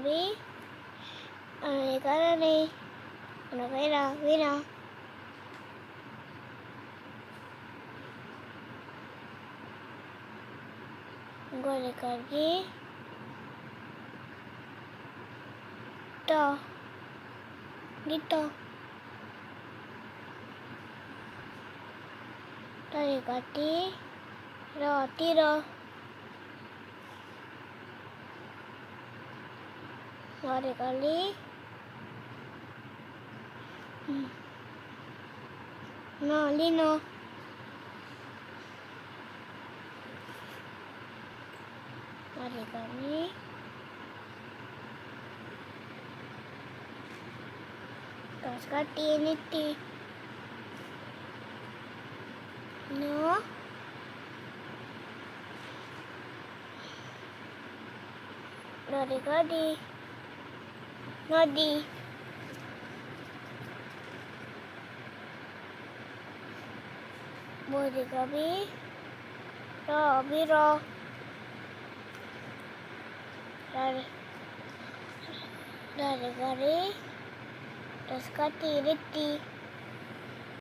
Gabi, Karani, Vina, Gole Kargi, Gito, Tari Kati, Tiro, Nori Kali, No Lino, Nori Kali, Kati Niti, No, Nori Kadi, Nodi, Bodi Gabi, Biro, Dari Gari, Kati Riti.